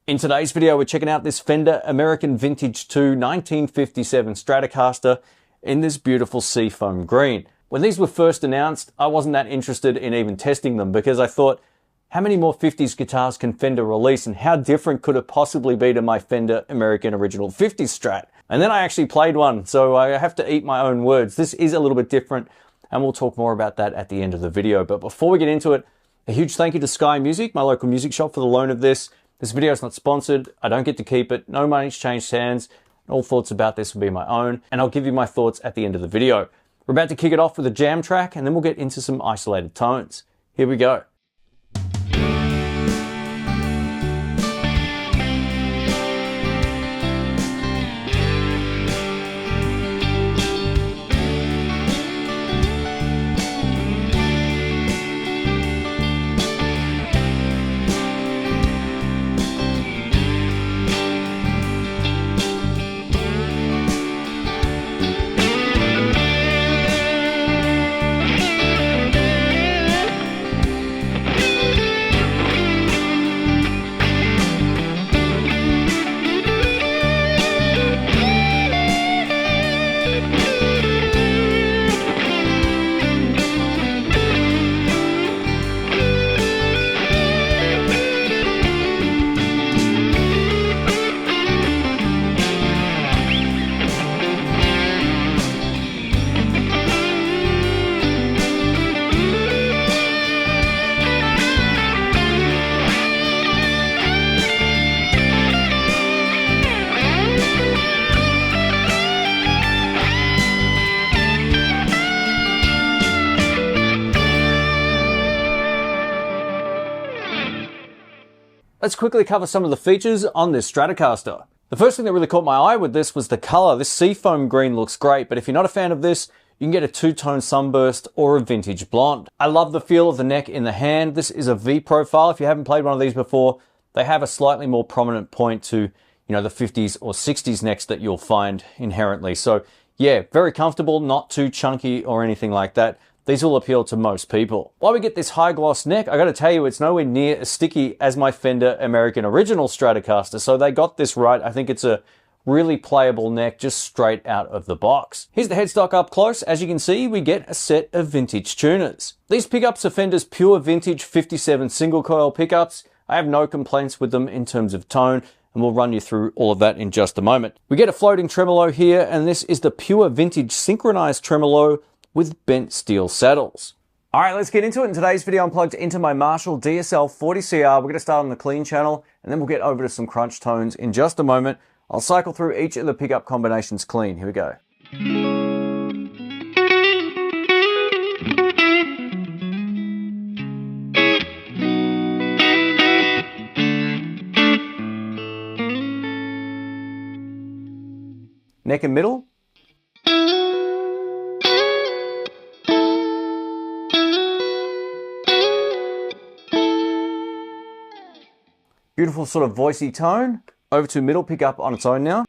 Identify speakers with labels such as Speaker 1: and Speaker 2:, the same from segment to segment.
Speaker 1: In today's video, we're checking out this Fender American Vintage 2 1957 Stratocaster in this beautiful Seafoam green. When these were first announced, I wasn't that interested in even testing them because I thought, how many more 50s guitars can Fender release and how different could it possibly be to my Fender American Original 50s Strat? And then I actually played one, so I have to eat my own words. This is a little bit different, and we'll talk more about that at the end of the video. But before we get into it, a huge thank you to Sky Music, my local music shop, for the loan of this. This video is not sponsored. I don't get to keep it. No money's changed hands. All thoughts about this will be my own, and I'll give you my thoughts at the end of the video. We're about to kick it off with a jam track, and then we'll get into some isolated tones. Here we go. Let's quickly cover some of the features on this Stratocaster. The first thing that really caught my eye with this was the color. This Seafoam green looks great, but if you're not a fan of this, you can get a two-tone sunburst or a vintage blonde. I love the feel of the neck in the hand. This is a V profile. If you haven't played one of these before, they have a slightly more prominent point to, the 50s or 60s necks that you'll find inherently. So yeah, very comfortable, not too chunky or anything like that. These will appeal to most people. While we get this high gloss neck, I gotta tell you, it's nowhere near as sticky as my Fender American Original Stratocaster, so they got this right. I think it's a really playable neck just straight out of the box. Here's the headstock up close. As you can see, we get a set of vintage tuners. These pickups are Fender's pure vintage 57 single coil pickups. I have no complaints with them in terms of tone, and we'll run you through all of that in just a moment. We get a floating tremolo here, and this is the pure vintage synchronized tremolo with bent steel saddles. All right, let's get into it. In today's video, I'm plugged into my Marshall DSL 40CR. We're gonna start on the clean channel, and then we'll get over to some crunch tones in just a moment. I'll cycle through each of the pickup combinations clean. Here we go. Neck and middle. Beautiful sort of voicey tone. Over to middle pickup on its own now.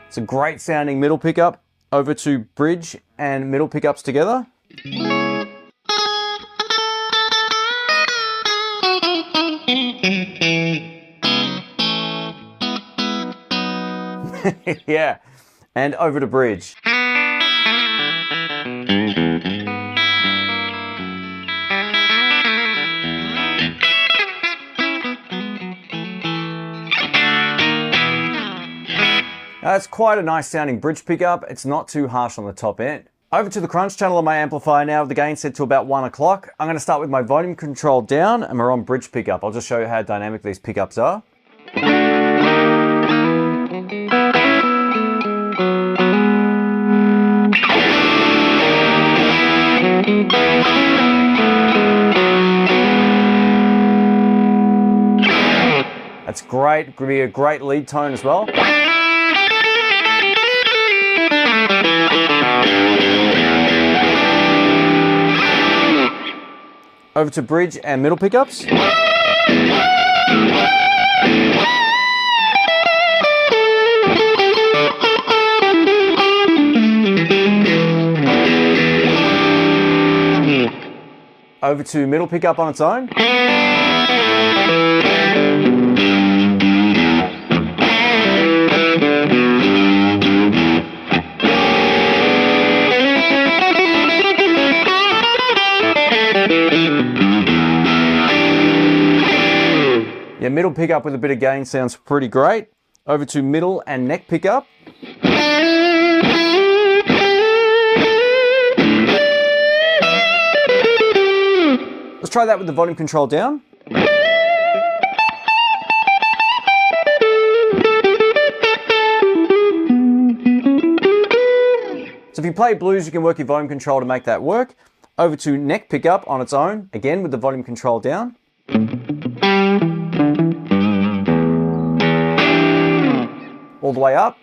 Speaker 1: It's a great sounding middle pickup. Over to bridge and middle pickups together. Yeah, and over to bridge. That's quite a nice sounding bridge pickup. It's not too harsh on the top end. Over to the crunch channel on my amplifier now, with the gain set to about 1 o'clock. I'm going to start with my volume control down, and we're on bridge pickup. I'll just show you how dynamic these pickups are. That's great. Could be a great lead tone as well. Over to bridge and middle pickups. over to middle pickup on its own. Yeah, middle pickup with a bit of gain sounds pretty great. Over to middle and neck pickup. Let's try that with the volume control down. So if you play blues, you can work your volume control to make that work. Over to neck pickup on its own, again with the volume control down. All the way up.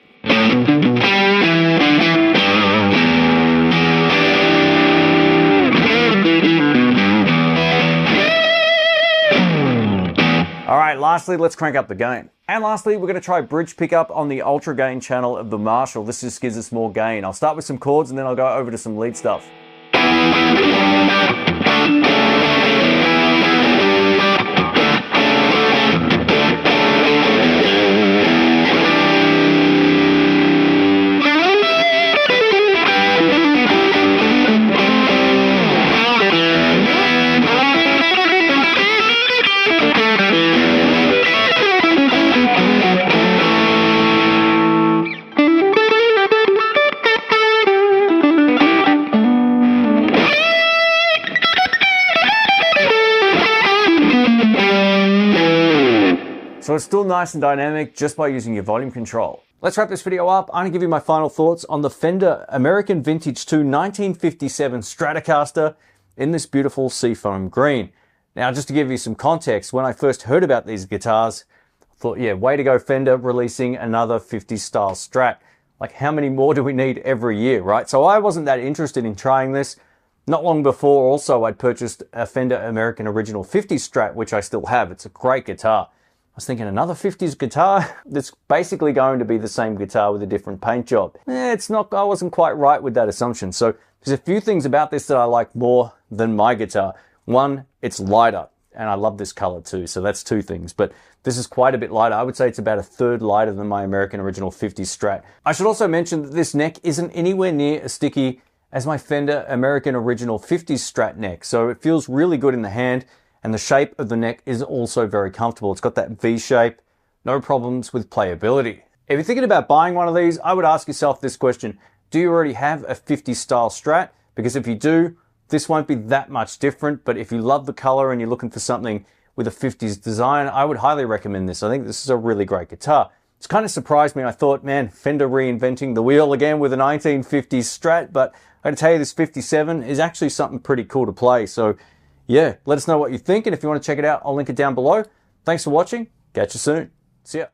Speaker 1: All right, lastly, let's crank up the gain. And lastly, we're going to try bridge pickup on the ultra gain channel of the Marshall. This just gives us more gain. I'll start with some chords and then I'll go over to some lead stuff. So it's still nice and dynamic just by using your volume control. Let's wrap this video up. I'm going to give you my final thoughts on the Fender American Vintage 2 1957 Stratocaster in this beautiful Seafoam green. Now, just to give you some context, when I first heard about these guitars, I thought, yeah, way to go Fender, releasing another 50s style Strat. Like, how many more do we need every year, right? So I wasn't that interested in trying this. Not long before also, I'd purchased a Fender American Original 50s Strat, which I still have. It's a great guitar. I was thinking, another 50s guitar? That's basically going to be the same guitar with a different paint job. It's not, I wasn't quite right with that assumption. So there's a few things about this that I like more than my guitar. One, it's lighter, and I love this color too, so that's two things. But this is quite a bit lighter. I would say it's about a third lighter than my American Original 50s Strat. I should also mention that this neck isn't anywhere near as sticky as my Fender American Original 50s Strat neck, so it feels really good in the hand. And the shape of the neck is also very comfortable. It's got that V shape, no problems with playability. If you're thinking about buying one of these, I would ask yourself this question. Do you already have a 50s style Strat? Because if you do, this won't be that much different. But if you love the color and you're looking for something with a 50s design, I would highly recommend this. I think this is a really great guitar. It's kind of surprised me. I thought, man, Fender reinventing the wheel again with a 1950s Strat. But I gotta tell you, this 57 is actually something pretty cool to play. So yeah, let us know what you think, and if you want to check it out, I'll link it down below. Thanks for watching. Catch you soon. See ya.